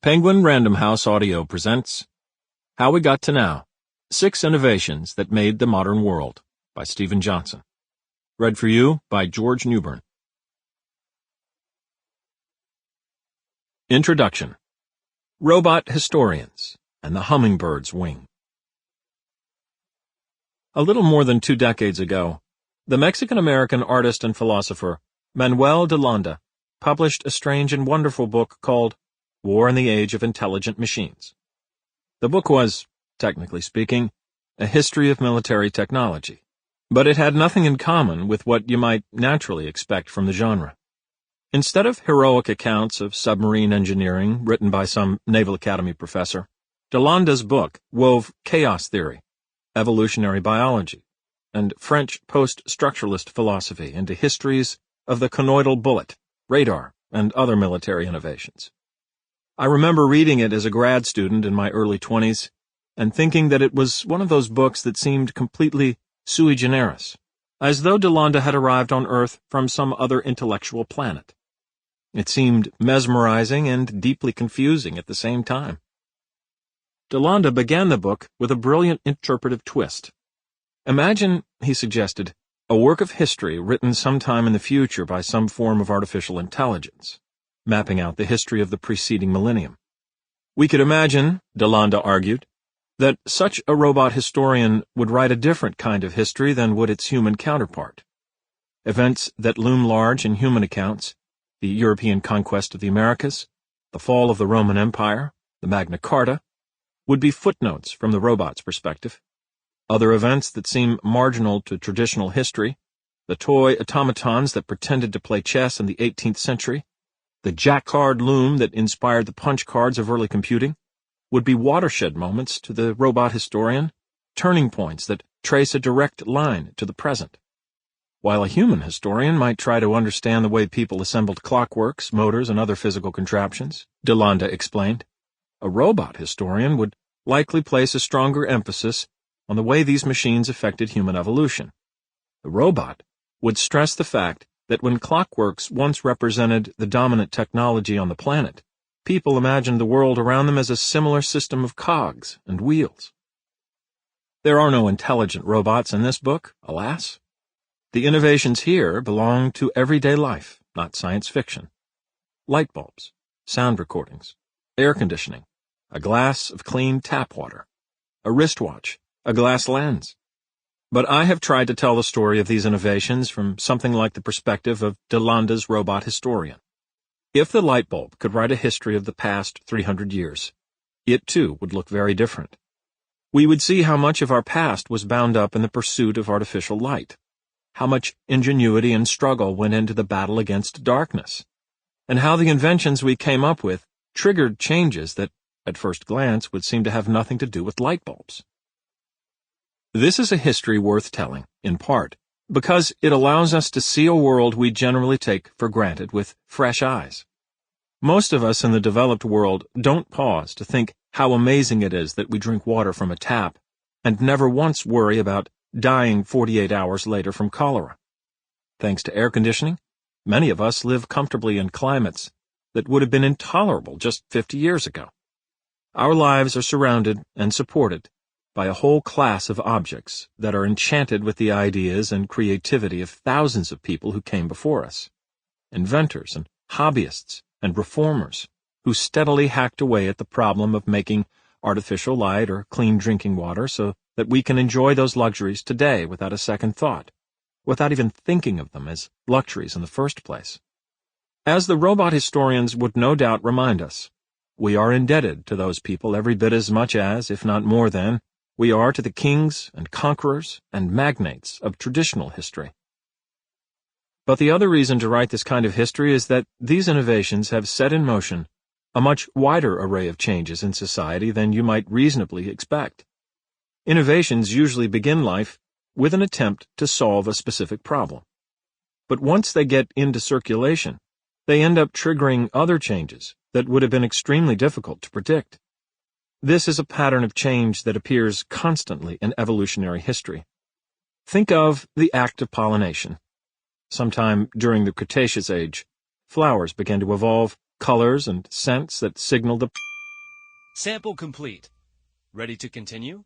Penguin Random House Audio presents How We Got to Now, 6 Innovations That Made the Modern World by Stephen Johnson. Read for you by George Newbern. Introduction. Robot Historians and the Hummingbird's Wing. A little more than 2 decades ago, the Mexican-American artist and philosopher Manuel de Landa published a strange and wonderful book called War in the Age of Intelligent Machines. The book was, technically speaking, a history of military technology, but it had nothing in common with what you might naturally expect from the genre. Instead of heroic accounts of submarine engineering written by some Naval Academy professor, de Landa's book wove chaos theory, evolutionary biology, and French post-structuralist philosophy into histories of the conoidal bullet, radar, and other military innovations. I remember reading it as a grad student in my early 20s and thinking that it was one of those books that seemed completely sui generis, as though de Landa had arrived on Earth from some other intellectual planet. It seemed mesmerizing and deeply confusing at the same time. De Landa began the book with a brilliant interpretive twist. Imagine, he suggested, a work of history written sometime in the future by some form of artificial intelligence, mapping out the history of the preceding millennium. We could imagine, de Landa argued, that such a robot historian would write a different kind of history than would its human counterpart. Events that loom large in human accounts, the European conquest of the Americas, the fall of the Roman Empire, the Magna Carta, would be footnotes from the robot's perspective. Other events that seem marginal to traditional history, the toy automatons that pretended to play chess in the 18th century, the Jacquard loom that inspired the punch cards of early computing, would be watershed moments to the robot historian, turning points that trace a direct line to the present. While a human historian might try to understand the way people assembled clockworks, motors, and other physical contraptions, de Landa explained, a robot historian would likely place a stronger emphasis on the way these machines affected human evolution. The robot would stress the fact that when clockworks once represented the dominant technology on the planet, people imagined the world around them as a similar system of cogs and wheels. There are no intelligent robots in this book, alas. The innovations here belong to everyday life, not science fiction. Light bulbs, sound recordings, air conditioning, a glass of clean tap water, a wristwatch, a glass lens. But I have tried to tell the story of these innovations from something like the perspective of de Landa's robot historian. If the light bulb could write a history of the past 300 years, it too would look very different. We would see how much of our past was bound up in the pursuit of artificial light, how much ingenuity and struggle went into the battle against darkness, and how the inventions we came up with triggered changes that, at first glance, would seem to have nothing to do with light bulbs. This is a history worth telling, in part, because it allows us to see a world we generally take for granted with fresh eyes. Most of us in the developed world don't pause to think how amazing it is that we drink water from a tap and never once worry about dying 48 hours later from cholera. Thanks to air conditioning, many of us live comfortably in climates that would have been intolerable just 50 years ago. Our lives are surrounded and supported by a whole class of objects that are enchanted with the ideas and creativity of thousands of people who came before us, inventors and hobbyists and reformers who steadily hacked away at the problem of making artificial light or clean drinking water so that we can enjoy those luxuries today without a second thought, without even thinking of them as luxuries in the first place. As the robot historians would no doubt remind us, we are indebted to those people every bit as much as, if not more than, we are to the kings and conquerors and magnates of traditional history. But the other reason to write this kind of history is that these innovations have set in motion a much wider array of changes in society than you might reasonably expect. Innovations usually begin life with an attempt to solve a specific problem. But once they get into circulation, they end up triggering other changes that would have been extremely difficult to predict. This is a pattern of change that appears constantly in evolutionary history. Think of the act of pollination. Sometime during the Cretaceous age, flowers began to evolve colors and scents that signaled the Sample complete. Ready to continue?